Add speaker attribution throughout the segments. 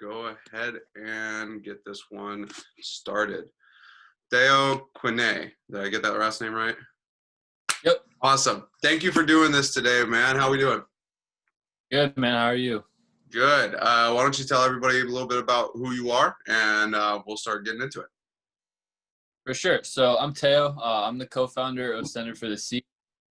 Speaker 1: go ahead and get this one started. Theo Quenee. Did I get that last name right?
Speaker 2: Yep.
Speaker 1: Awesome. Thank you for doing this today, man. How we doing?
Speaker 2: Good, man. How are you?
Speaker 1: Good. Why don't you tell everybody a little bit about who you are, and we'll start getting into it.
Speaker 2: For sure. So I'm Theo. I'm the co-founder of Center for the Sea.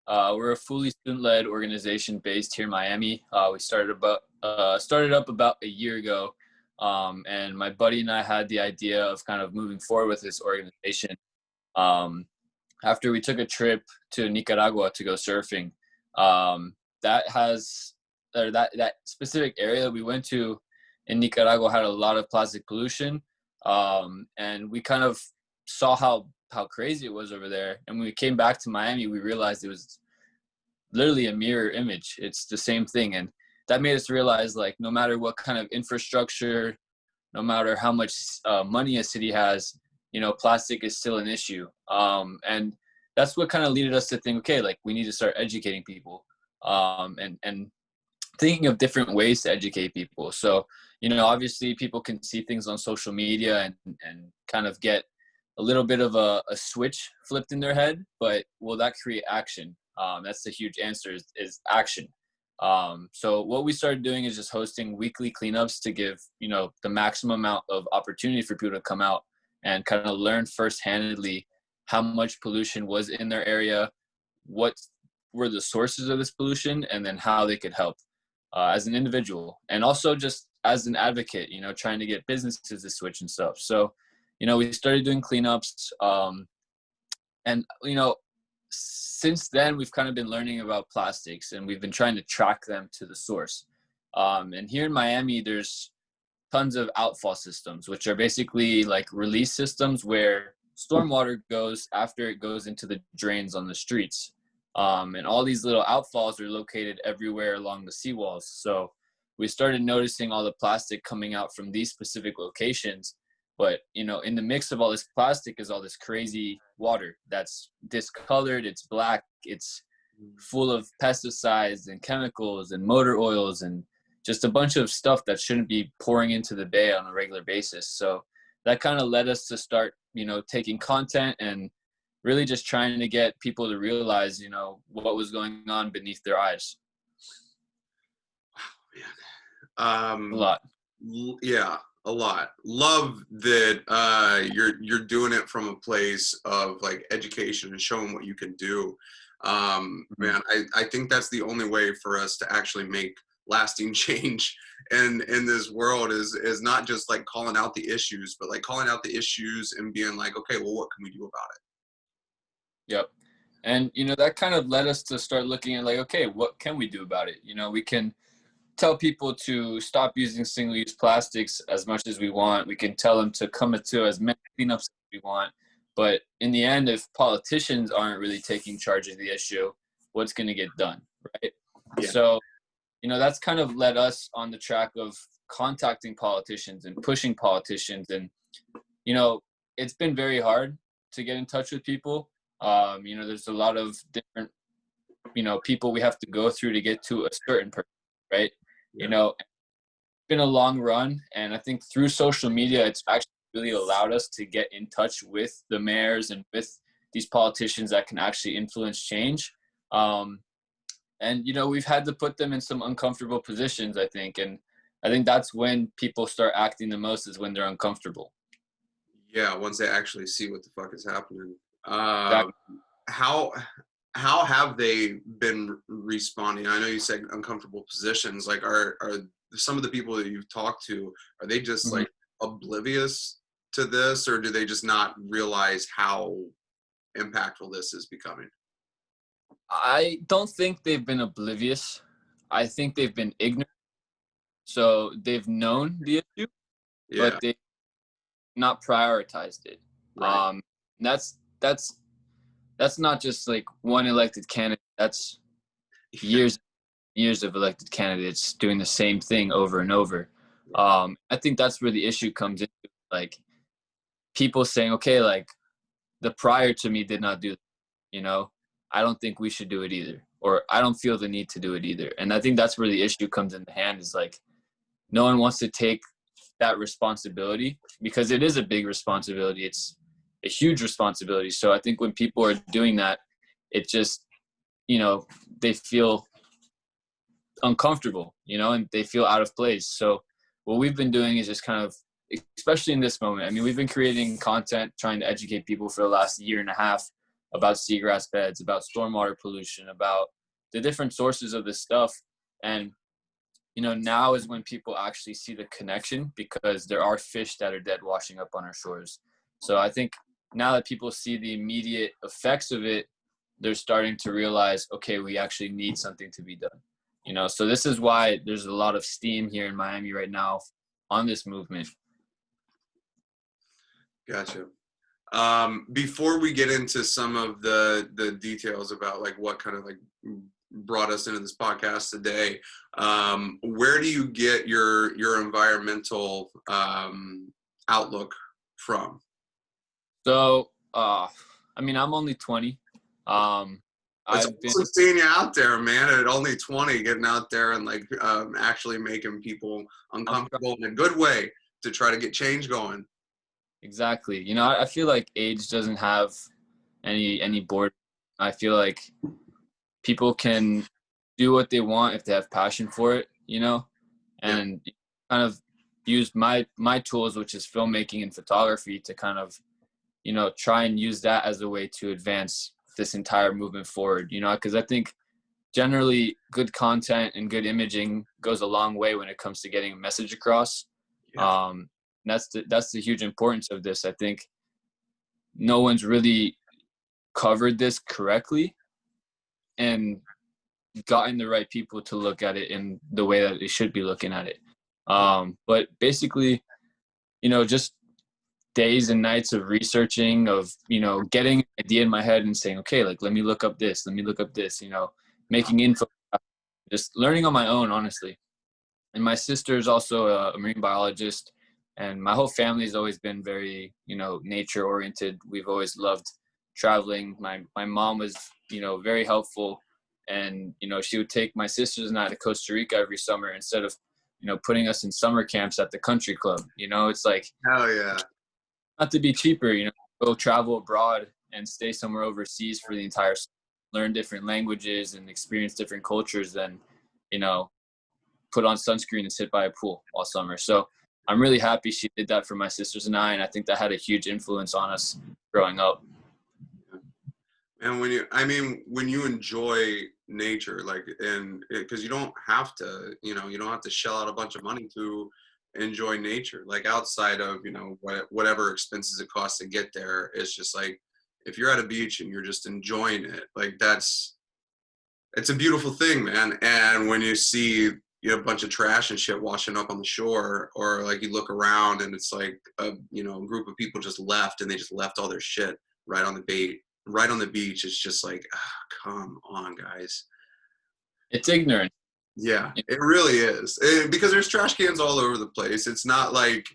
Speaker 2: We're a fully student-led organization based here in Miami. We started up about a year ago, and my buddy and I had the idea of kind of moving forward with this organization um, after we took a trip to Nicaragua to go surfing. That has or that specific area that we went to in Nicaragua had a lot of plastic pollution, and we kind of saw how crazy it was over there. And when we came back to Miami, we realized it was literally a mirror image. It's the same thing, and that made us realize, like, no matter what kind of infrastructure, no matter how much money a city has, plastic is still an issue. And that's what kind of led us to think, okay, like, we need to start educating people, and thinking of different ways to educate people. So, obviously people can see things on social media and kind of get a little bit of a switch flipped in their head, but will that create action? That's the huge answer is action. So what we started doing is just hosting weekly cleanups to give, the maximum amount of opportunity for people to come out and kind of learn first-handedly how much pollution was in their area, what were the sources of this pollution, and then how they could help as an individual, and also just as an advocate, trying to get businesses to switch and stuff. So, we started doing cleanups, and since then we've kind of been learning about plastics, and we've been trying to track them to the source. And here in Miami, there's tons of outfall systems, which are basically like release systems where stormwater goes after it goes into the drains on the streets. And all these little outfalls are located everywhere along the seawalls. So we started noticing all the plastic coming out from these specific locations. But, in the mix of all this plastic is all this crazy water that's discolored, it's black, it's full of pesticides and chemicals and motor oils and just a bunch of stuff that shouldn't be pouring into the bay on a regular basis. So that kind of led us to start, taking content and really just trying to get people to realize, what was going on beneath their eyes.
Speaker 1: Oh, man.
Speaker 2: A lot.
Speaker 1: Yeah, a lot. Love that you're doing it from a place of like education and showing what you can do. Man, I think that's the only way for us to actually make lasting change in this world is not just like calling out the issues, but like calling out the issues and being like, okay, well, what can we do about it?
Speaker 2: Yep. And, that kind of led us to start looking at like, okay, what can we do about it? We can tell people to stop using single-use plastics as much as we want. We can tell them to come to as many cleanups as we want. But in the end, if politicians aren't really taking charge of the issue, what's going to get done, right? Yeah. So, that's kind of led us on the track of contacting politicians and pushing politicians. And, it's been very hard to get in touch with people. There's a lot of different, people we have to go through to get to a certain person, right? Yeah. It's been a long run, and I think through social media, it's actually really allowed us to get in touch with the mayors and with these politicians that can actually influence change. And, we've had to put them in some uncomfortable positions, I think. And I think that's when people start acting the most, is when they're uncomfortable.
Speaker 1: Yeah, once they actually see what the fuck is happening.
Speaker 2: Exactly.
Speaker 1: How have they been responding? I know you said uncomfortable positions. Like, are some of the people that you've talked to, are they just like oblivious to this, or do they just not realize how impactful this is becoming?
Speaker 2: I don't think they've been oblivious. I think they've been ignorant. So they've known the issue, but they've not prioritized it.
Speaker 1: Right.
Speaker 2: That's not just like one elected candidate. That's years of elected candidates doing the same thing over and over. I think that's where the issue comes in. Like, people saying, okay, like, the prior to me did not do that, I don't think we should do it either, or I don't feel the need to do it either. And I think that's where the issue comes in the hand, is like, no one wants to take that responsibility, because it is a big responsibility. It's a huge responsibility. So I think when people are doing that, it just, they feel uncomfortable, and they feel out of place. So what we've been doing is just kind of, especially in this moment, I mean, we've been creating content, trying to educate people for the last year and a half about seagrass beds, about stormwater pollution, about the different sources of this stuff. And, now is when people actually see the connection, because there are fish that are dead washing up on our shores. So I think now that people see the immediate effects of it, they're starting to realize, okay, we actually need something to be done. So this is why there's a lot of steam here in Miami right now on this movement.
Speaker 1: Gotcha. Before we get into some of the details about like what kind of like brought us into this podcast today, where do you get your environmental outlook from?
Speaker 2: So, I mean, I'm only 20.
Speaker 1: It's
Speaker 2: I've been
Speaker 1: awesome seeing you out there, man. At only 20, getting out there and like actually making people uncomfortable in a good way to try to get change going.
Speaker 2: exactly. I feel like age doesn't have any board. I feel like people can do what they want if they have passion for it, and kind of use my tools, which is filmmaking and photography, to kind of, try and use that as a way to advance this entire movement forward, because I think generally good content and good imaging goes a long way when it comes to getting a message across.
Speaker 1: Yeah.
Speaker 2: That's the huge importance of this. I think no one's really covered this correctly and gotten the right people to look at it in the way that they should be looking at it. But basically, just days and nights of researching, of, getting an idea in my head and saying, okay, like, let me look up this, making info, just learning on my own, honestly. And my sister is also a marine biologist, and my whole family has always been very, nature oriented. We've always loved traveling. My mom was, very helpful, and, she would take my sisters and I to Costa Rica every summer instead of, putting us in summer camps at the country club. It's like,
Speaker 1: Hell yeah.
Speaker 2: not to be cheaper, go travel abroad and stay somewhere overseas for the entire summer, learn different languages and experience different cultures than, put on sunscreen and sit by a pool all summer. So I'm really happy she did that for my sisters and I think that had a huge influence on us growing up.
Speaker 1: And when you enjoy nature, like, and because you don't have to, you don't have to shell out a bunch of money to enjoy nature, like outside of, whatever expenses it costs to get there. It's just like, if you're at a beach and you're just enjoying it, like it's a beautiful thing, man. And when you see, a bunch of trash and shit washing up on the shore, or like you look around and it's like a group of people just left, and they just left all their shit right on the beach. It's just like, come on, guys.
Speaker 2: It's ignorant.
Speaker 1: Yeah, it really is. Because there's trash cans all over the place. It's not like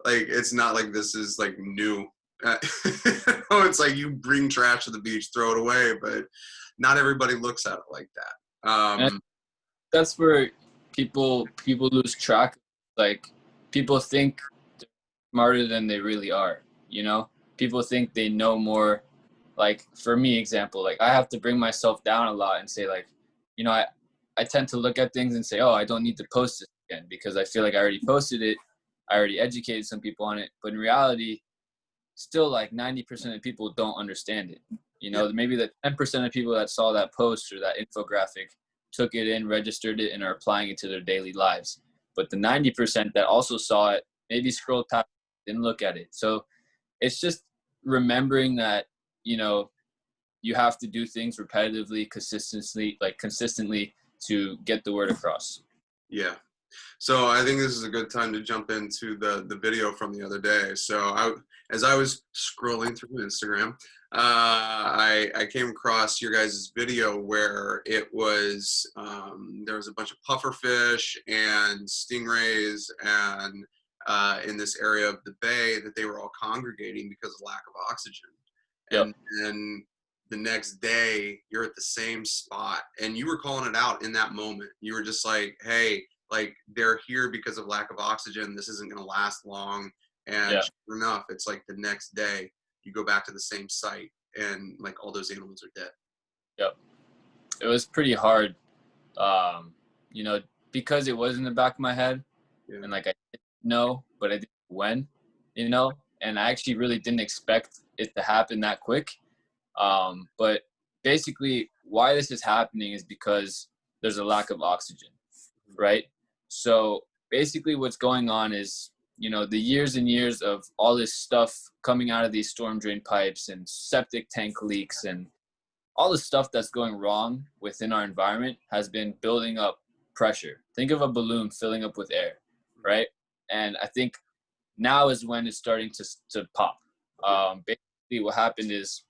Speaker 1: it's not like this is like new. It's like you bring trash to the beach, throw it away, but not everybody looks at it like that.
Speaker 2: That's where people lose track. Like, people think they're smarter than they really are. People think they know more. Like, for me, example, like, I have to bring myself down a lot and say, like, I tend to look at things and say, oh, I don't need to post this again, because I feel like I already posted it. I already educated some people on it. But in reality, still, like, 90% of people don't understand it. Maybe the 10% of people that saw that post or that infographic took it in, registered it, and are applying it to their daily lives. But the 90% that also saw it, maybe scrolled past, didn't look at it. So it's just remembering that, you have to do things repetitively, consistently to get the word across.
Speaker 1: Yeah. So I think this is a good time to jump into the video from the other day. So as I was scrolling through Instagram, I came across your guys' video where it was there was a bunch of pufferfish and stingrays and in this area of the bay that they were all congregating because of lack of oxygen.
Speaker 2: Yep.
Speaker 1: And then the next day you're at the same spot and you were calling it out in that moment. You were just like, hey, like they're here because of lack of oxygen. This isn't going to last long. And
Speaker 2: Yeah.
Speaker 1: sure enough, it's like the next day you go back to the same site and like all those animals are dead.
Speaker 2: Yep. It was pretty hard, um, you know, because it was in the back of my head,
Speaker 1: Yeah.
Speaker 2: and like I didn't know, but I didn't know when, you know, and I actually really didn't expect it to happen that quick. But basically, why this is happening is because there's a lack of oxygen, right? So basically, what's going on is, you know, the years and years of all this stuff coming out of these storm drain pipes and septic tank leaks and all the stuff that's going wrong within our environment has been building up pressure. Think of a balloon filling up with air, right? And I think now is when it's starting to pop. Basically, what happened is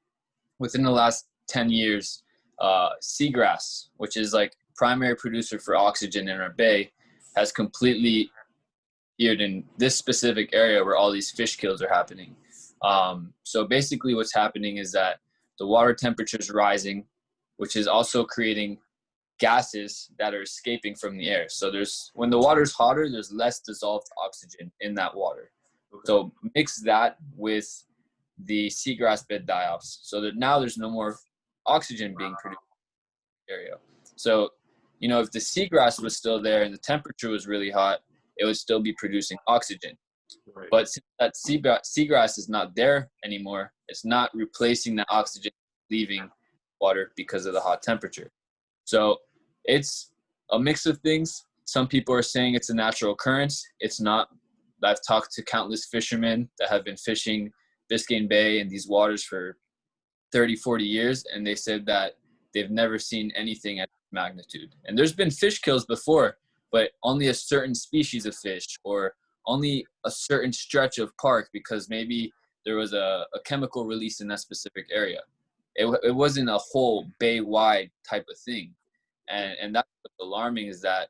Speaker 2: within the last 10 years, seagrass, which is like primary producer for oxygen in our bay, has completely appeared in this specific area where all these fish kills are happening. So basically what's happening is that the water temperature is rising, which is also creating gases that are escaping from the air. So when the water's hotter, there's less dissolved oxygen in that water.
Speaker 1: Okay.
Speaker 2: So mix that with the seagrass bed die-offs so that now there's no more oxygen being produced in the area. So, you know, if the seagrass was still there and the temperature was really hot, it would still be producing oxygen.
Speaker 1: Right.
Speaker 2: But since that seagrass is not there anymore, it's not replacing the oxygen leaving water because of the hot temperature. So it's a mix of things. Some people are saying it's a natural occurrence. It's not. I've talked to countless fishermen that have been fishing Biscayne Bay and these waters for 30, 40 years, and they said that they've never seen anything at magnitude. And there's been fish kills before, but only a certain species of fish or only a certain stretch of park because maybe there was a chemical release in that specific area. It wasn't a whole bay-wide type of thing. And that's what's alarming is that,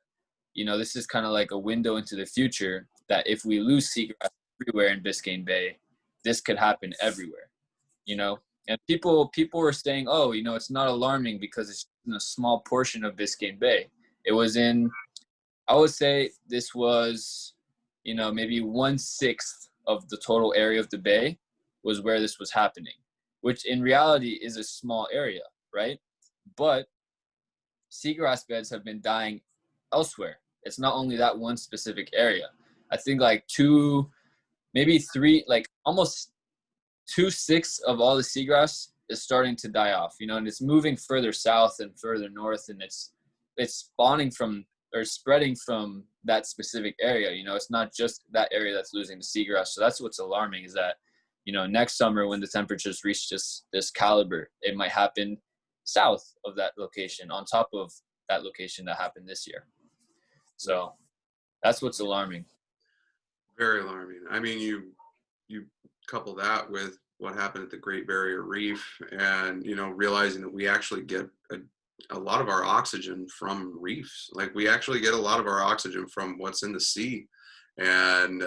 Speaker 2: you know, this is kind of like a window into the future that if we lose seagrass everywhere in Biscayne Bay, this could happen everywhere, you know? And people were saying, oh, you know, it's not alarming because it's in a small portion of Biscayne Bay. It was in, I would say this was, you know, maybe 1/6 of the total area of the bay was where this was happening, which in reality is a small area, right? But seagrass beds have been dying elsewhere. It's not only that one specific area. I think like maybe three, like almost 2/6 of all the seagrass is starting to die off, you know, and it's moving further south and further north, and it's spawning from or spreading from that specific area. You know, it's not just that area that's losing the seagrass. So that's what's alarming is that, you know, next summer when the temperatures reach this caliber, it might happen south of that location on top of that location that happened this year. So that's what's alarming.
Speaker 1: Very alarming. I mean, you couple that with what happened at the Great Barrier Reef, and you know, realizing that we actually get a lot of our oxygen from reefs. Like we actually get a lot of our oxygen from what's in the sea, and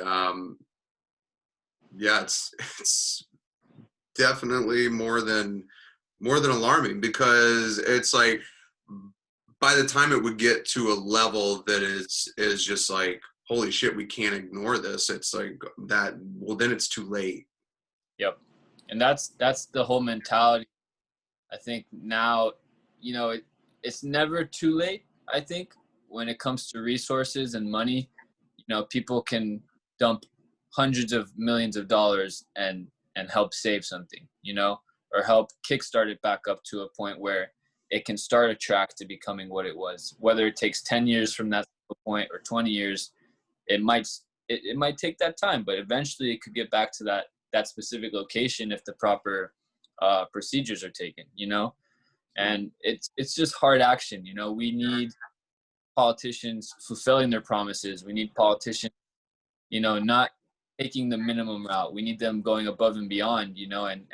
Speaker 1: yeah, it's definitely more than alarming because it's like by the time it would get to a level that is just like holy shit, we can't ignore this. It's like that. Well, then it's too late.
Speaker 2: Yep. And that's the whole mentality. I think now, you know, it's never too late, I think, when it comes to resources and money. You know, people can dump hundreds of millions of dollars and help save something, you know, or help kickstart it back up to a point where it can start a track to becoming what it was. Whether it takes 10 years from that point or 20 years, it might take that time, but eventually it could get back to that specific location if the proper procedures are taken, you know. And it's just hard action, you know. We need politicians fulfilling their promises. We need politicians, you know, not taking the minimum route. We need them going above and beyond, you know, and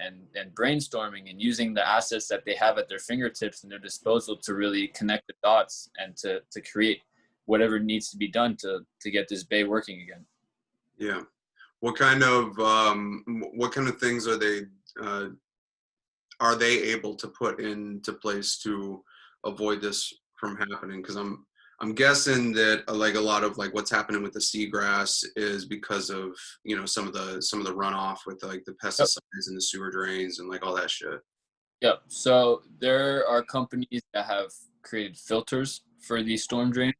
Speaker 2: brainstorming and using the assets that they have at their fingertips and their disposal to really connect the dots and to create whatever needs to be done to get this bay working again.
Speaker 1: Yeah. What kind of things are they able to put into place to avoid this from happening? Because I'm guessing that like a lot of like what's happening with the seagrass is because of, you know, some of the runoff with like the
Speaker 2: Yep.
Speaker 1: pesticides and the sewer drains and like all that shit.
Speaker 2: Yep. So there are companies that have created filters for these storm drains.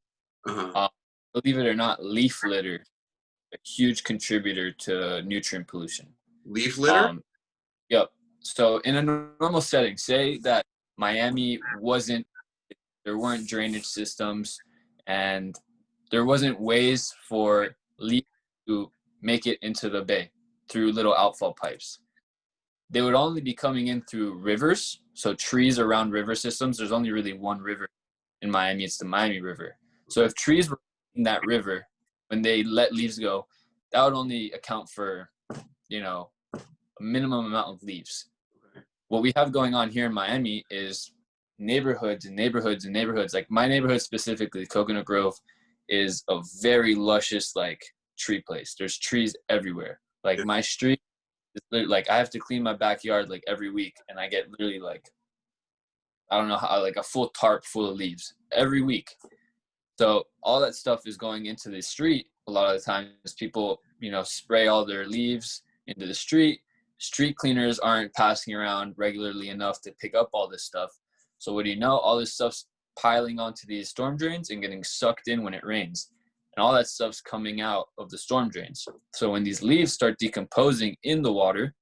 Speaker 1: Uh-huh.
Speaker 2: Um, Believe it or not, leaf litter, a huge contributor to nutrient pollution.
Speaker 1: Leaf litter?
Speaker 2: Um, yep. So in a normal setting, say that Miami wasn't, there weren't drainage systems, and there wasn't ways for leaves to make it into the bay through little outfall pipes. They would only be coming in through rivers, so trees around river systems. There's only really one river in Miami. It's the Miami River. So if trees were in that river, when they let leaves go, that would only account for, you know, a minimum amount of leaves. What we have going on here in Miami is neighborhoods and neighborhoods and neighborhoods. Like my neighborhood specifically, Coconut Grove, is a very luscious like tree place. There's trees everywhere. Like
Speaker 1: Yeah.
Speaker 2: my street, like I have to clean my backyard like every week, and I get literally like, I don't know how, like a full tarp full of leaves every week. So all that stuff is going into the street. A lot of the times people, you know, spray all their leaves into the street. Street cleaners aren't passing around regularly enough to pick up all this stuff. So what do you know? All this stuff's piling onto these storm drains and getting sucked in when it rains. And all that stuff's coming out of the storm drains. So when these leaves start decomposing in the water,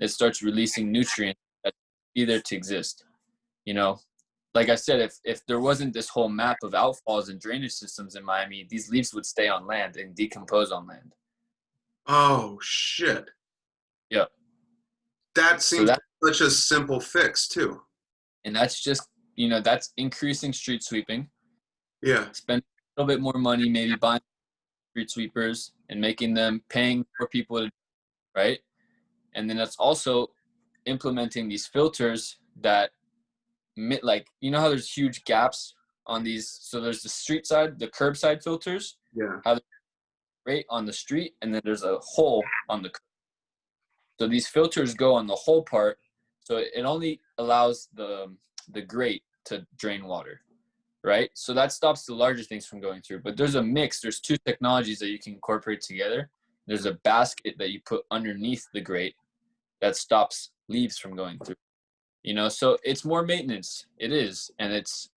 Speaker 2: it starts releasing nutrients that be there to exist. You know, like I said, if there wasn't this whole map of outfalls and drainage systems in Miami, these leaves would stay on land and decompose on land.
Speaker 1: Oh shit.
Speaker 2: Yep.
Speaker 1: That
Speaker 2: So
Speaker 1: seems
Speaker 2: that,
Speaker 1: like such a simple fix too.
Speaker 2: and that's just, you know, that's increasing street sweeping,
Speaker 1: Yeah.
Speaker 2: spend a little bit more money, maybe buying street sweepers and making them paying for people to, right? And then that's also implementing these filters that, like, you know how there's huge gaps on these. So there's the street side, the curbside filters,
Speaker 1: Yeah.
Speaker 2: how they're right on the street, and then there's a hole on the curb. So these filters go on the whole part, so it only allows the grate to drain water, right? So that stops the larger things from going through. But there's a mix. There's two technologies that you can incorporate together. There's a basket that you put underneath the grate that stops leaves from going through. You know, so it's more maintenance. It is, and it's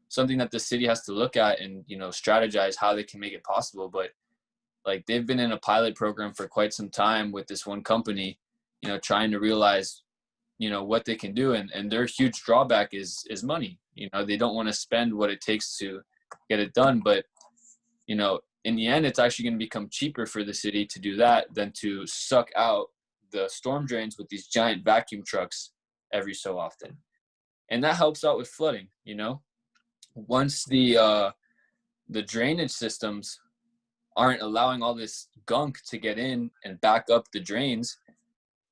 Speaker 2: something that the city has to look at and, you know, strategize how they can make it possible. But like they've been in a pilot program for quite some time with this one company, you know, trying to realize, you know, what they can do, and their huge drawback is money. You know, they don't want to spend what it takes to get it done, but you know, in the end it's actually going to become cheaper for the city to do that than to suck out the storm drains with these giant vacuum trucks every so often. And that helps out with flooding. You know, once the drainage systems aren't allowing all this gunk to get in and back up the drains,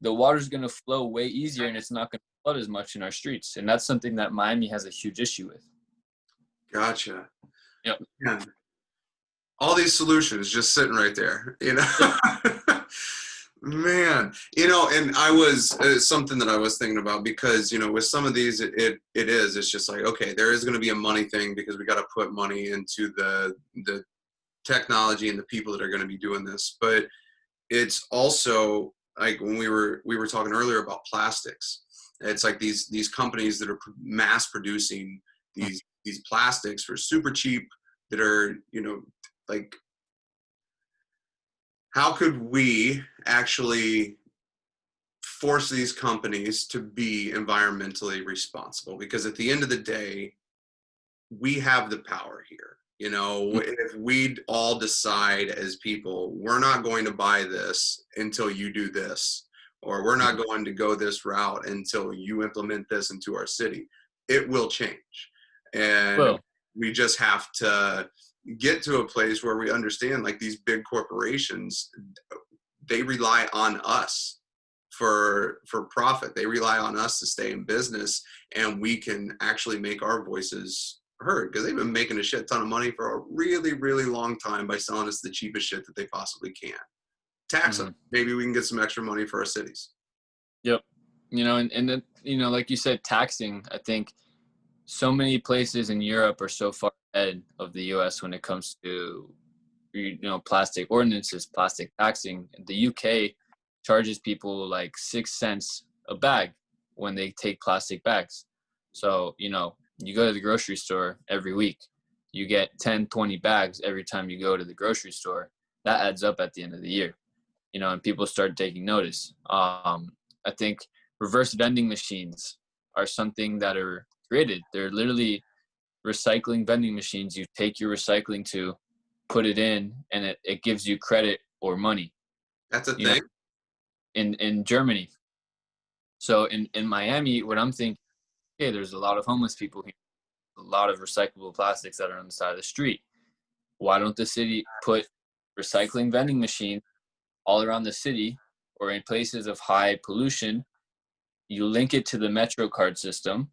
Speaker 2: the water's going to flow way easier, and it's not going to flood as much in our streets. And that's something that Miami has a huge issue with.
Speaker 1: Gotcha.
Speaker 2: Yep.
Speaker 1: Yeah. All these solutions just sitting right there, you know. Man, you know, and I was something that I was thinking about, because you know, with some of these it's just like, okay, there is going to be a money thing because we got to put money into the technology and the people that are going to be doing this. But it's also like when we were talking earlier about plastics. It's like these companies that are mass producing these plastics for super cheap, that are, you know, like, how could we actually force these companies to be environmentally responsible? Because at the end of the day, we have the power here. You know, if we all decide as people, we're not going to buy this until you do this, or we're not going to go this route until you implement this into our city, it will change. And
Speaker 2: Well,
Speaker 1: we just have to get to a place where we understand, like, these big corporations, they rely on us for profit. They rely on us to stay in business, and we can actually make our voices heard, because they've been making a shit ton of money for a really, really long time by selling us the cheapest shit that they possibly can. Tax them. Maybe we can get some extra money for our cities.
Speaker 2: yep. You know, and then, you know, like you said, taxing, I think so many places in Europe are so far head of the U.S. when it comes to plastic ordinances, plastic taxing. The UK charges people like 6 cents a bag when they take plastic bags. So you go to the grocery store every week, you get 10, 20 bags every time you go to the grocery store. That adds up at the end of the year, and people start taking notice. I think reverse vending machines are something that are created. They're literally recycling vending machines. You take your recycling to, put it in, and it gives you credit or money.
Speaker 1: That's a thing.
Speaker 2: In Germany. So in Miami, what I'm thinking, okay, there's a lot of homeless people here, a lot of recyclable plastics that are on the side of the street. Why don't the city put recycling vending machines all around the city or in places of high pollution? You link it to the Metro card system.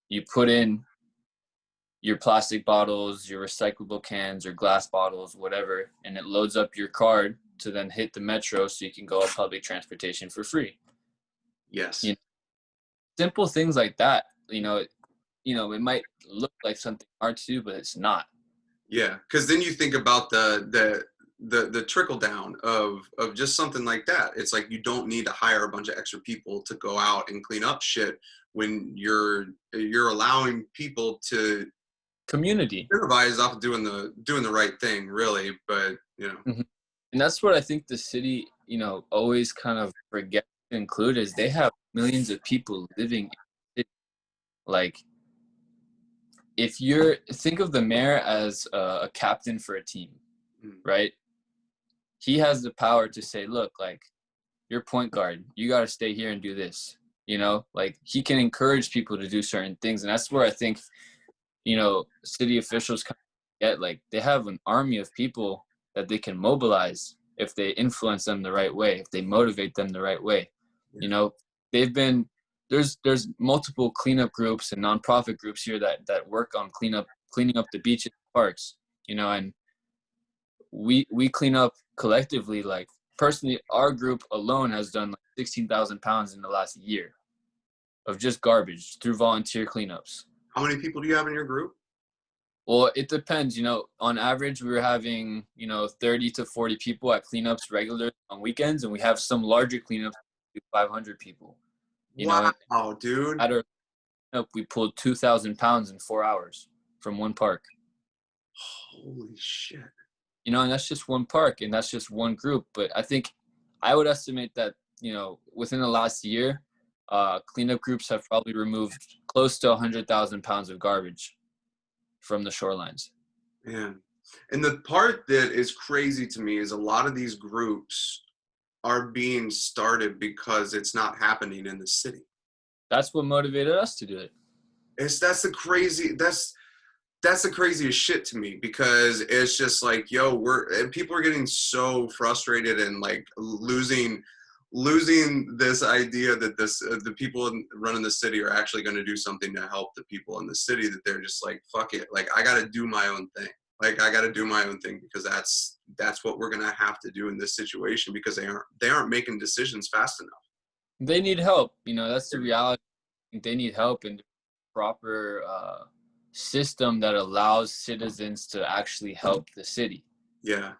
Speaker 2: You put in your plastic bottles, your recyclable cans, or glass bottles, whatever, and it loads up your card to then hit the Metro so you can go on public transportation for free.
Speaker 1: Yes.
Speaker 2: Simple things like that. It might look like something hard to do, but it's not.
Speaker 1: Yeah, because then you think about the trickle down of just something like that. It's like you don't need to hire a bunch of extra people to go out and clean up shit when you're allowing people to
Speaker 2: Community.
Speaker 1: incentivize off of doing the right thing, really. But
Speaker 2: Mm-hmm. And that's what I think the city, always kind of forgets to include is they have millions of people living in the city. Like, if think of the mayor as a captain for a team, right? He has the power to say, look, like, you're point guard, you got to stay here and do this. Like, he can encourage people to do certain things. And that's where I think, city officials kind of get, like, they have an army of people that they can mobilize if they influence them the right way, if they motivate them the right way. They've been there's multiple cleanup groups and nonprofit groups here that work on cleaning up the beaches and parks, and we clean up collectively. Like, personally, our group alone has done like 16,000 pounds in the last year of just garbage through volunteer cleanups.
Speaker 1: How many people do you have in your group?
Speaker 2: Well, it depends. On average, we were having 30 to 40 people at cleanups regularly on weekends, and we have some larger cleanups, 500 people.
Speaker 1: Wow, dude!
Speaker 2: At our cleanup, we pulled 2,000 pounds in 4 hours from one park.
Speaker 1: Holy shit!
Speaker 2: And that's just one park, and that's just one group. But I think I would estimate that within the last year, cleanup groups have probably removed close to 100,000 pounds of garbage from the shorelines.
Speaker 1: Man. And the part that is crazy to me is a lot of these groups are being started because it's not happening in the city.
Speaker 2: That's what motivated us to do it.
Speaker 1: That's the craziest shit to me, because it's just like, people are getting so frustrated and like losing this idea that the people running the city are actually going to do something to help the people in the city, that they're just like, fuck it, like, I got to do my own thing. Like, I got to do my own thing because that's what we're going to have to do in this situation, because they aren't making decisions fast enough.
Speaker 2: They need help. That's the reality. They need help and proper system that allows citizens to actually help the city.
Speaker 1: Yeah.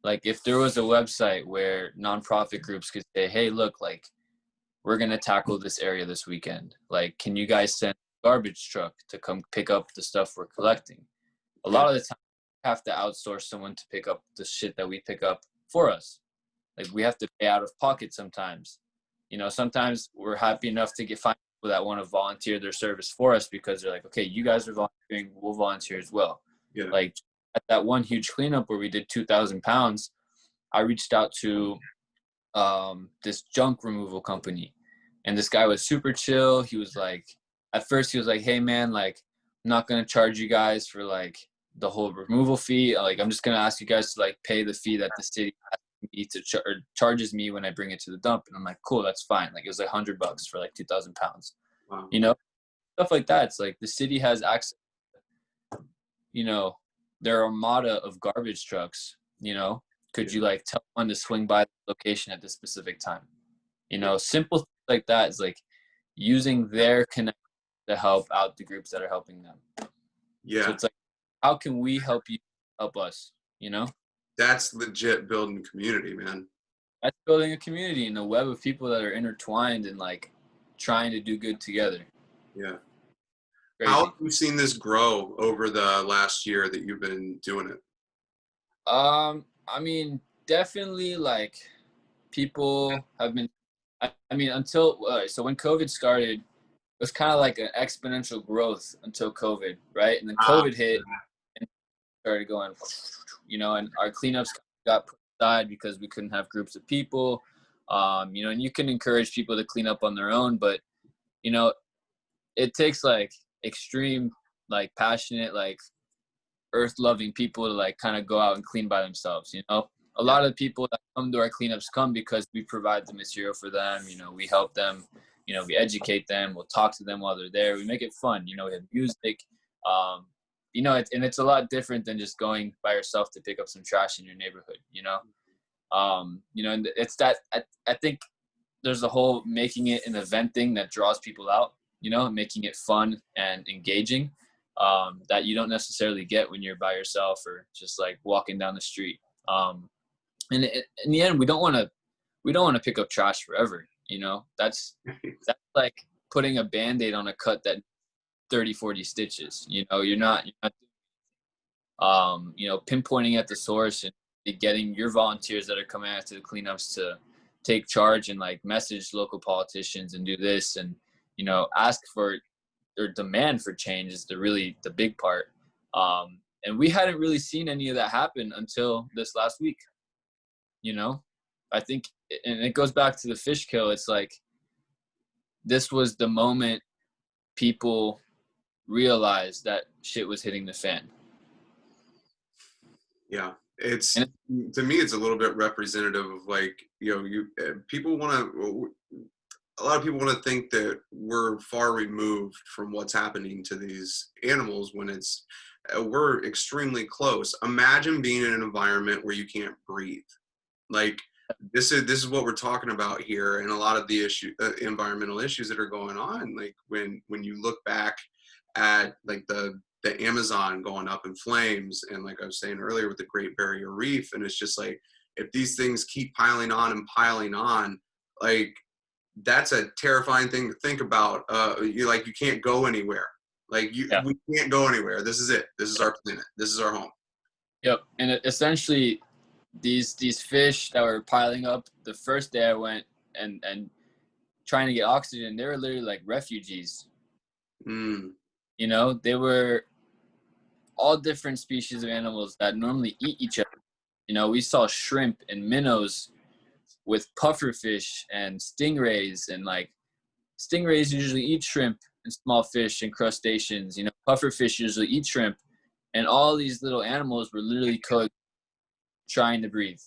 Speaker 2: Like, if there was a website where nonprofit groups could say, hey, look, like, we're going to tackle this area this weekend. Like, can you guys send a garbage truck to come pick up the stuff we're collecting? A lot of the time, we have to outsource someone to pick up the shit that we pick up for us. Like, we have to pay out of pocket sometimes. Sometimes we're happy enough to find people that want to volunteer their service for us because they're like, okay, you guys are volunteering, we'll volunteer as well.
Speaker 1: Yeah.
Speaker 2: Like, at that one huge cleanup where we did 2,000 pounds, I reached out to this junk removal company, and this guy was super chill. He was like, at first he was like, hey man, like, I'm not going to charge you guys for like the whole removal fee. Like, I'm just going to ask you guys to like pay the fee that the city charges me when I bring it to the dump. And I'm like, cool, that's fine. Like, it was like $100 for like 2,000 pounds.
Speaker 1: Wow.
Speaker 2: Stuff like that. It's like the city has access, their armada of garbage trucks. Could you like tell one to swing by the location at this specific time? Simple things like that is like using their connection to help out the groups that are helping them.
Speaker 1: Yeah.
Speaker 2: So it's like, how can we help you help us? You know,
Speaker 1: That's legit building community, man.
Speaker 2: that's building a community and a web of people that are intertwined and like trying to do good together.
Speaker 1: Yeah. How have
Speaker 2: Crazy.
Speaker 1: you seen this grow over the last year that you've been doing it?
Speaker 2: I mean, definitely like people have been. I mean, until so when COVID started, it was kind of like an exponential growth until COVID, right? And then
Speaker 1: Ah,
Speaker 2: COVID hit and started going, and our cleanups got put aside because we couldn't have groups of people. And you can encourage people to clean up on their own, but you know, it takes like extreme, like passionate, like earth loving people to like kind of go out and clean by themselves. A
Speaker 1: yeah.
Speaker 2: lot of people that come to our cleanups come because we provide the material for them. We help them. We educate them. We'll talk to them while they're there. We make it fun. We have music. um it's a lot different than just going by yourself to pick up some trash in your neighborhood. And it's that I think there's a whole making it an event thing that draws people out, making it fun and engaging, that you don't necessarily get when you're by yourself or just like walking down the street. And in the end, we don't want to pick up trash forever. That's like putting a Band-Aid on a cut that 30, 40 stitches. You're not pinpointing at the source and getting your volunteers that are coming out to the cleanups to take charge and like message local politicians and do this and ask for or demand for change is the big part. And we hadn't really seen any of that happen until this last week. I think, and it goes back to the fish kill. It's like this was the moment people realized that shit was hitting the fan.
Speaker 1: Yeah. It's,
Speaker 2: And
Speaker 1: to me, it's a little bit representative of like, people want to, a lot of people want to think that we're far removed from what's happening to these animals when we're extremely close. Imagine being in an environment where you can't breathe. Like this is what we're talking about here, and a lot of the environmental issues that are going on. Like when you look back at like the Amazon going up in flames, and like I was saying earlier with the Great Barrier Reef, and it's just like if these things keep piling on and piling on, like that's a terrifying thing to think about. You can't go anywhere.
Speaker 2: yeah.
Speaker 1: We can't go anywhere. This is it. This is our planet. This is our home.
Speaker 2: Yep. And essentially, these fish that were piling up the first day I went and trying to get oxygen, they were literally like refugees.
Speaker 1: Mm,
Speaker 2: They were all different species of animals that normally eat each other. We saw shrimp and minnows with pufferfish and stingrays, and like stingrays usually eat shrimp and small fish and crustaceans. Pufferfish usually eat shrimp, and all these little animals were literally trying to breathe.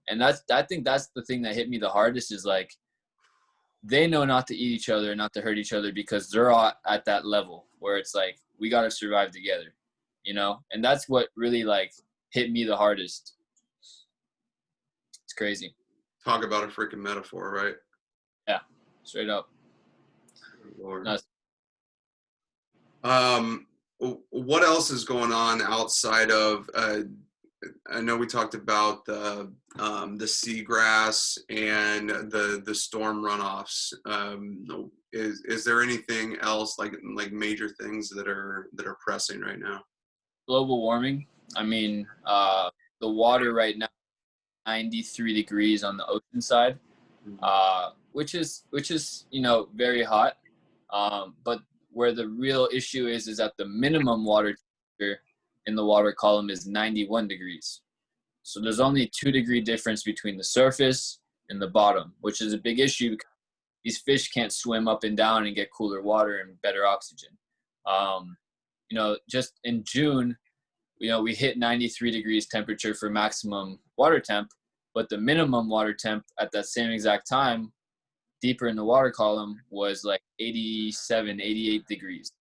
Speaker 2: And I think that's the thing that hit me the hardest is like they know not to eat each other, not to hurt each other because they're all at that level where it's like we got to survive together, and that's what really like hit me the hardest. It's crazy.
Speaker 1: talk about a freaking metaphor, right?
Speaker 2: Yeah, straight up.
Speaker 1: Lord.
Speaker 2: No,
Speaker 1: What else is going on outside of? I know we talked about the seagrass and the storm runoffs. Is there anything else like major things that are pressing right now?
Speaker 2: global warming. I mean, the water right now, 93 degrees on the ocean side, which is very hot. But where the real issue is at the minimum water temperature in the water column is 91 degrees. So there's only 2-degree difference between the surface and the bottom, which is a big issue because these fish can't swim up and down and get cooler water and better oxygen. Just in June, we hit 93 degrees temperature for maximum water temp, but the minimum water temp at that same exact time, deeper in the water column, was like 87, 88 degrees.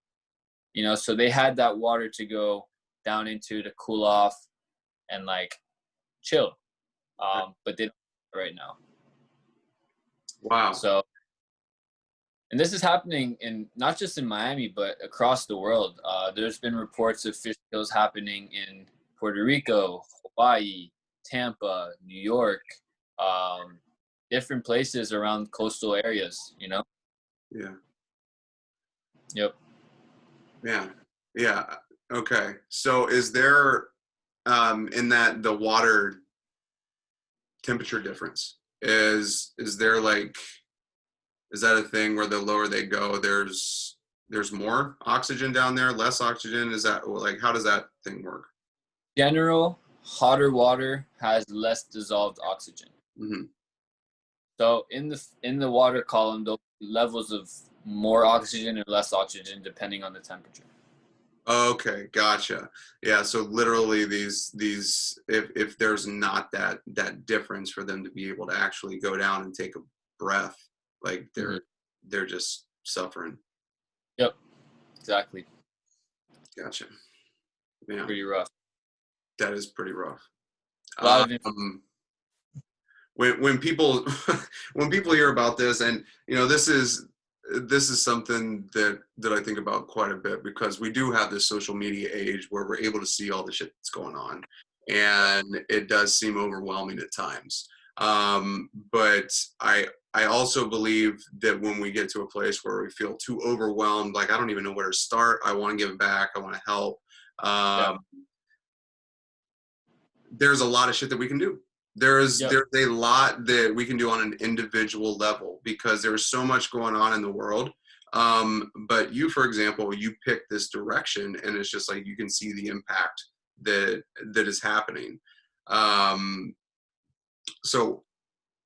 Speaker 2: So they had that water to go down into to cool off and like chill. But they don't right now.
Speaker 1: Wow.
Speaker 2: So And this is happening in not just in Miami, but across the world. There's been reports of fish kills happening in Puerto Rico, Hawaii, Tampa, New York, um, different places around coastal areas, you know?
Speaker 1: Yeah.
Speaker 2: Yep.
Speaker 1: Yeah. Yeah. Okay. So is there in that the water temperature difference is there like is that a thing where the lower they go there's more oxygen down there, less oxygen? Is that like how does that thing work?
Speaker 2: General, hotter water has less dissolved oxygen.
Speaker 1: Hmm.
Speaker 2: So in the water column, those levels of more oxygen or less oxygen depending on the temperature.
Speaker 1: Okay, gotcha. Yeah, so literally these if there's not that difference for them to be able to actually go down and take a breath, like
Speaker 2: Hmm.
Speaker 1: they're just suffering.
Speaker 2: Yep, exactly.
Speaker 1: Gotcha. Yeah,
Speaker 2: Pretty rough.
Speaker 1: that is pretty rough.
Speaker 2: A lot of
Speaker 1: Um, when people when people hear about this, and you know, this is something that I think about quite a bit because we do have this social media age where we're able to see all the shit that's going on, and it does seem overwhelming at times. But I also believe that when we get to a place where we feel too overwhelmed, like I don't even know where to start, I want to give back, I want to help.
Speaker 2: yeah,
Speaker 1: Um, there's a lot of shit that we can do.
Speaker 2: yep,
Speaker 1: There's a lot that we can do on an individual level because there's so much going on in the world. But you, for example, you pick this direction, and it's just like you can see the impact that is happening. Um, so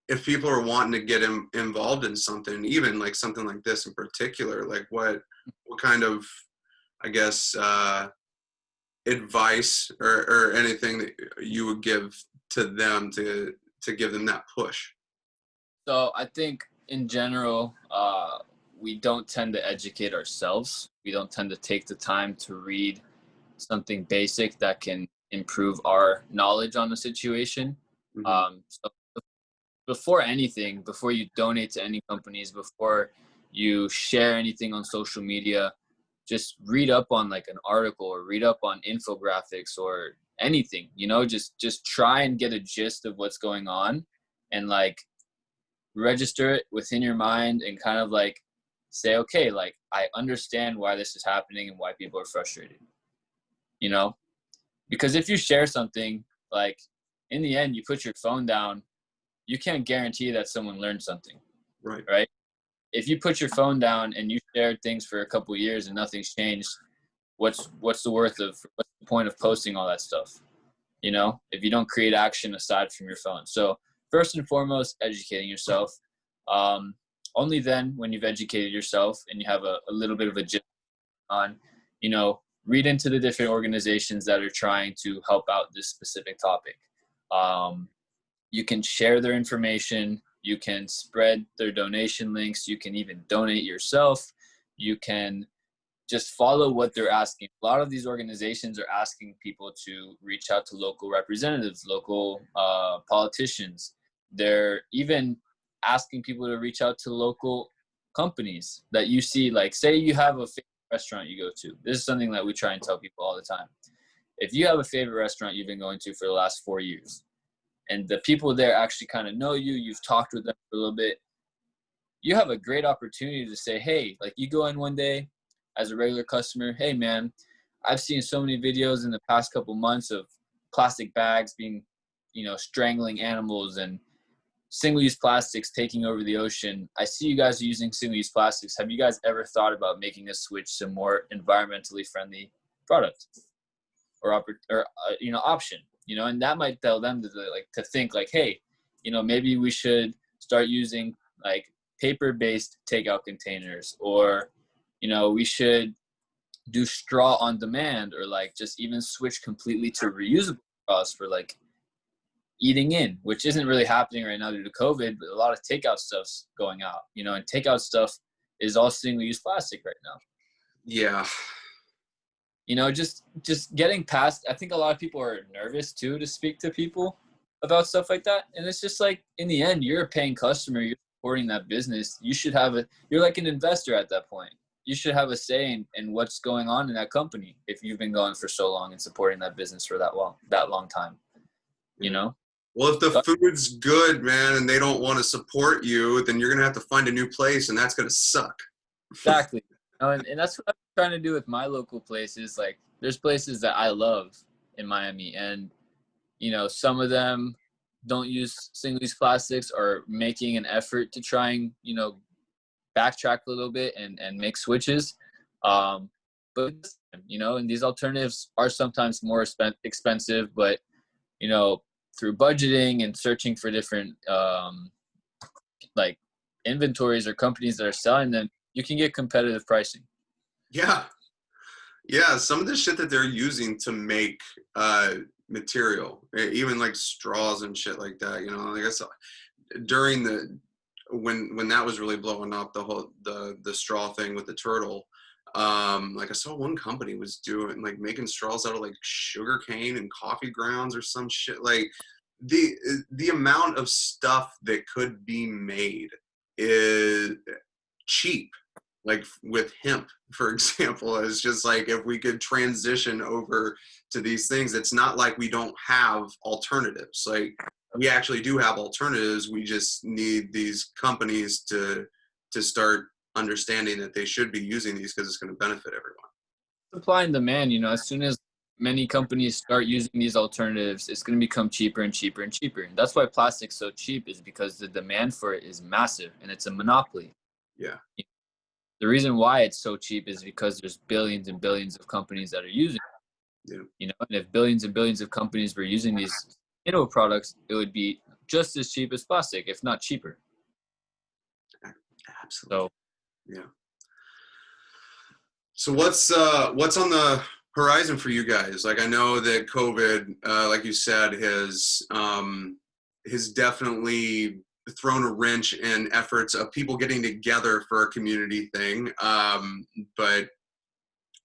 Speaker 1: if people are wanting to get involved in something, even like something like this in particular, like what kind of, I guess, advice or anything that you would give to them to give them that push?
Speaker 2: so I think in general, we don't tend to educate ourselves. We don't tend to take the time to read something basic that can improve our knowledge on the situation.
Speaker 1: Hmm.
Speaker 2: So before anything, before you donate to any companies, before you share anything on social media, just read up on like an article or read up on infographics or anything, you know, just try and get a gist of what's going on and like register it within your mind and kind of like say, okay, like I understand why this is happening and why people are frustrated, you know? Because if you share something, like in the end, you put your phone down, you can't guarantee that someone learned something,
Speaker 1: Right.
Speaker 2: right? If you put your phone down and you shared things for a couple of years and nothing's changed, what's the point of posting all that stuff? You know, if you don't create action aside from your phone. So first and foremost, educating yourself. Um, Only then, when you've educated yourself and you have a little bit of a gist on, you know, read into the different organizations that are trying to help out this specific topic. Um, you can share their information. You can spread their donation links. You can even donate yourself. You can just follow what they're asking. A lot of these organizations are asking people to reach out to local representatives, local politicians. They're even asking people to reach out to local companies that you see. Like, say you have a favorite restaurant you go to. This is something that we try and tell people all the time. If you have a favorite restaurant you've been going to for the last 4 years, and the people there actually kind of know you, you've talked with them for a little bit, you have a great opportunity to say, hey, like you go in one day as a regular customer, hey man, I've seen so many videos in the past couple months of plastic bags being, you know, strangling animals and single-use plastics taking over the ocean. I see you guys are using single-use plastics. Have you guys ever thought about making a switch to more environmentally friendly product or option? You know, and that might tell them to think like, hey, you know, maybe we should start using like paper-based takeout containers, or you know, we should do straw on demand, or like just even switch completely to reusable straws for like eating in, which isn't really happening right now due to COVID, but a lot of takeout stuff's going out, you know, and takeout stuff is all single-use plastic right now.
Speaker 1: Yeah.
Speaker 2: You know, just getting past, I think a lot of people are nervous too to speak to people about stuff like that. And it's just like, in the end, you're a paying customer, you're supporting that business, you should have you're like an investor at that point. You should have a say in what's going on in that company if you've been going for so long and supporting that business for that long time, you know?
Speaker 1: Well, if the food's good, man, and they don't want to support you, then you're going to have to find a new place, and that's going to suck.
Speaker 2: Exactly. And that's what I'm trying to do with my local places. Like, there's places that I love in Miami, and, you know, some of them don't use single-use plastics or making an effort to try and, you know, backtrack a little bit and make switches. But, you know, and these alternatives are sometimes more expensive, but, you know, through budgeting and searching for different like inventories or companies that are selling them, you can get competitive pricing.
Speaker 1: Yeah. Yeah. Some of the shit that they're using to make material, even like straws and shit like that, you know, like I saw during when that was really blowing up, the straw thing with the turtle. Like I saw one company was doing like making straws out of like sugar cane and coffee grounds or some shit. Like the amount of stuff that could be made is cheap. Like with hemp, for example, it's just like if we could transition over to these things, it's not like we don't have alternatives. Like we actually do have alternatives. We just need these companies to start understanding that they should be using these because it's going to benefit everyone.
Speaker 2: Supply and demand, you know, as soon as many companies start using these alternatives, it's going to become cheaper and cheaper and cheaper. And that's why plastic's so cheap, is because the demand for it is massive and it's a monopoly.
Speaker 1: Yeah.
Speaker 2: The reason why it's so cheap is because there's billions and billions of companies that are using it.
Speaker 1: Yeah.
Speaker 2: You know, and if billions and billions of companies were using these sustainable products, it would be just as cheap as plastic, if not cheaper.
Speaker 1: Absolutely.
Speaker 2: So,
Speaker 1: yeah. So what's on the horizon for you guys? Like I know that COVID, like you said, has definitely thrown a wrench in efforts of people getting together for a community thing. But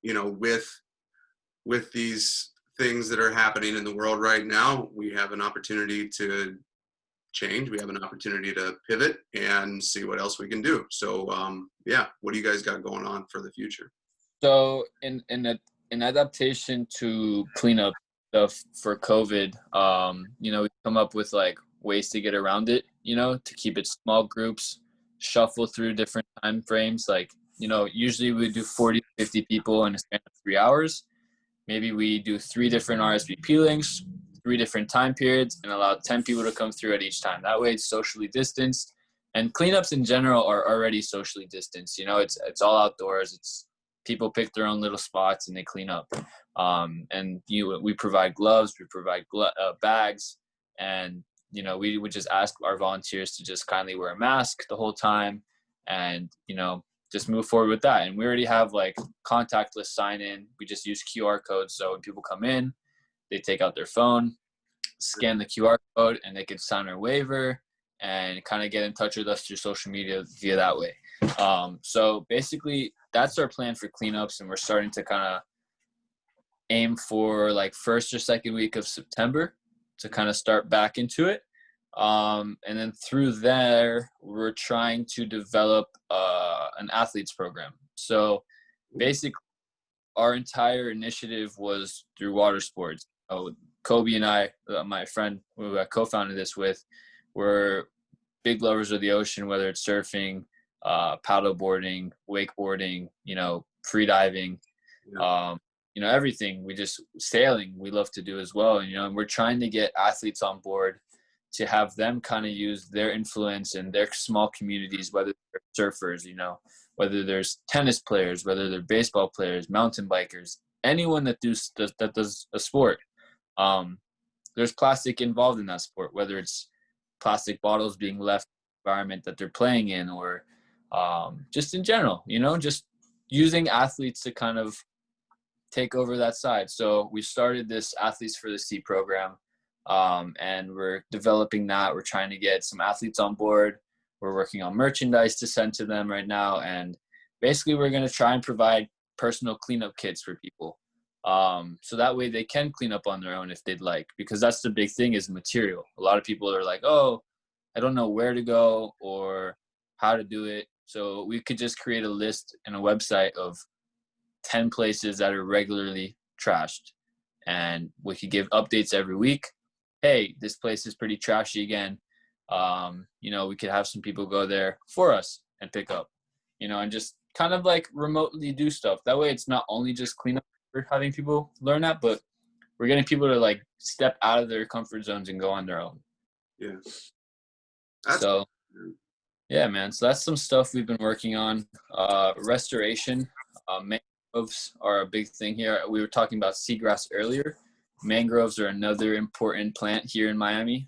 Speaker 1: you know, with these things that are happening in the world right now, we have an opportunity to change. We have an opportunity to pivot and see what else we can do. So yeah, what do you guys got going on for the future?
Speaker 2: so in adaptation to cleanup stuff for COVID, you know, we come up with like ways to get around it, you know, to keep it small groups, shuffle through different time frames. Like, you know, usually we do 40, 50 people in a span of 3 hours. Maybe we do 3 different RSV peelings, 3 different time periods, and allow 10 people to come through at each time. That way it's socially distanced. And cleanups in general are already socially distanced. You know, it's all outdoors. It's people pick their own little spots and they clean up. And we provide gloves, we provide bags, and you know, we would just ask our volunteers to just kindly wear a mask the whole time, and you know, just move forward with that. And we already have like contactless sign in. We just use QR codes. So when people come in, they take out their phone, scan the QR code, and they can sign our waiver and kind of get in touch with us through social media via that way. So basically that's our plan for cleanups. And we're starting to kind of aim for like first or second week of September to kind of start back into it. And then through there, we're trying to develop an athletes program. So basically, our entire initiative was through water sports. Kobe and I, my friend who I co-founded this with, were big lovers of the ocean, whether it's surfing, paddle boarding, wakeboarding, you know, free diving, you know, everything. We just sailing, we love to do as well. And, you know, and we're trying to get athletes on board to have them kind of use their influence in their small communities, whether they're surfers, you know, whether there's tennis players, whether they're baseball players, mountain bikers, anyone that does a sport. There's plastic involved in that sport, whether it's plastic bottles being left in the environment that they're playing in, or just in general, you know, just using athletes to kind of take over that side. So we started this Athletes for the Sea program. And we're developing that. We're trying to get some athletes on board. We're working on merchandise to send to them right now. And basically we're going to try and provide personal cleanup kits for people. So that way they can clean up on their own if they'd like, because that's the big thing is material. A lot of people are like, oh, I don't know where to go, or how to do it. So we could just create a list and a website of 10 places that are regularly trashed. And we could give updates every week. Hey, this place is pretty trashy again. We could have some people go there for us and pick up, and just kind of like remotely do stuff. That way it's not only just cleanup, we're having people learn that, but we're getting people to like step out of their comfort zones and go on their own.
Speaker 1: Yeah.
Speaker 2: So yeah, man. So that's some stuff we've been working on. Restoration. Mangroves are a big thing here. We were talking about seagrass earlier. Mangroves are another important plant here in Miami.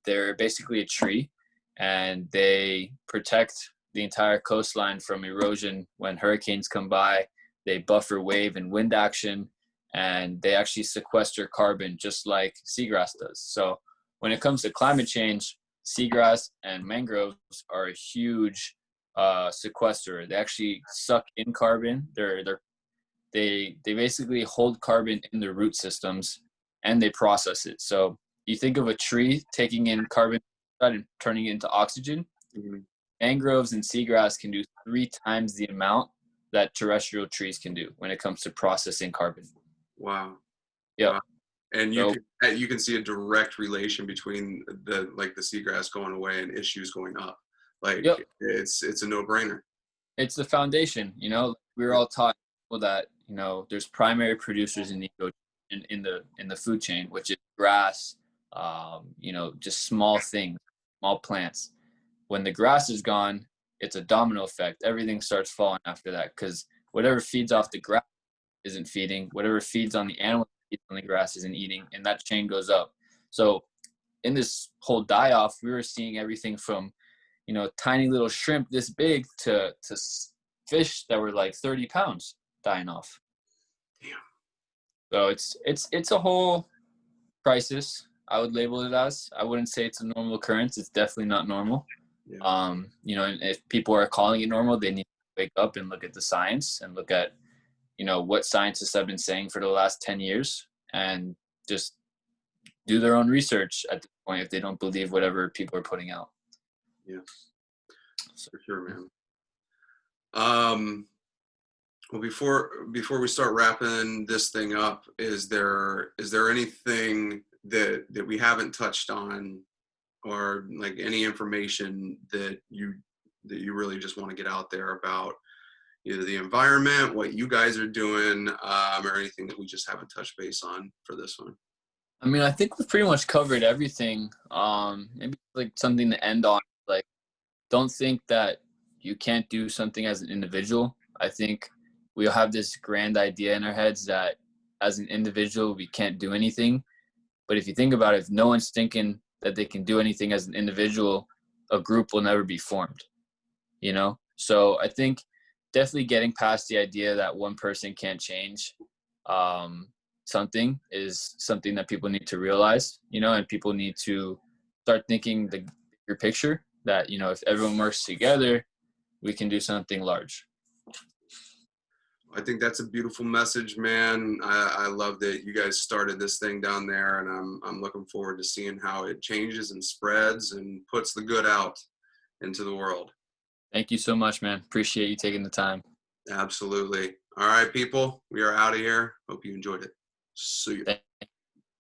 Speaker 2: They're basically a tree, and they protect the entire coastline from erosion when hurricanes come by. They buffer wave and wind action, and they actually sequester carbon just like seagrass does. So when it comes to climate change, seagrass and mangroves are a huge sequesterer. They actually suck in carbon. They basically hold carbon in their root systems, and they process it. So you think of a tree taking in carbon and turning it into oxygen.
Speaker 1: Mm-hmm.
Speaker 2: Mangroves and seagrass can do 3 times the amount that terrestrial trees can do when it comes to processing carbon.
Speaker 1: Wow.
Speaker 2: Yeah.
Speaker 1: Wow. And you can see a direct relation between the seagrass going away and issues going up. Like,
Speaker 2: yep.
Speaker 1: It's a no-brainer.
Speaker 2: It's the foundation. We were all taught that there's primary producers in the food chain, which is grass, just small things, small plants. When the grass is gone, it's a domino effect. Everything starts falling after that, because whatever feeds off the grass isn't feeding. Whatever feeds on the animal feeds on the grass isn't eating, and that chain goes up. So in this whole die-off, we were seeing everything from tiny little shrimp this big to fish that were like 30 pounds dying off.
Speaker 1: Damn.
Speaker 2: So it's a whole crisis, I would label it as. I wouldn't say it's a normal occurrence. It's definitely not normal.
Speaker 1: Yeah.
Speaker 2: And if people are calling it normal, they need to wake up and look at the science and look at what scientists have been saying for the last 10 years and just do their own research at this point if they don't believe whatever people are putting out.
Speaker 1: Yeah, for sure, man. Well, before we start wrapping this thing up, is there anything that we haven't touched on, or like any information that you really just want to get out there about either the environment, what you guys are doing, or anything that we just haven't touched base on for this one?
Speaker 2: I mean, I think we've pretty much covered everything. Maybe like something to end on, like, don't think that you can't do something as an individual. I think we all have this grand idea in our heads that as an individual, we can't do anything. But if you think about it, if no one's thinking that they can do anything as an individual, a group will never be formed, So I think definitely getting past the idea that one person can't change something is something that people need to realize, and people need to start thinking the bigger picture that, if everyone works together, we can do something large.
Speaker 1: I think that's a beautiful message, man. I love that you guys started this thing down there, and I'm looking forward to seeing how it changes and spreads and puts the good out into the world.
Speaker 2: Thank you so much, man. Appreciate you taking the time.
Speaker 1: Absolutely. All right, people, we are out of here. Hope you enjoyed it. See you.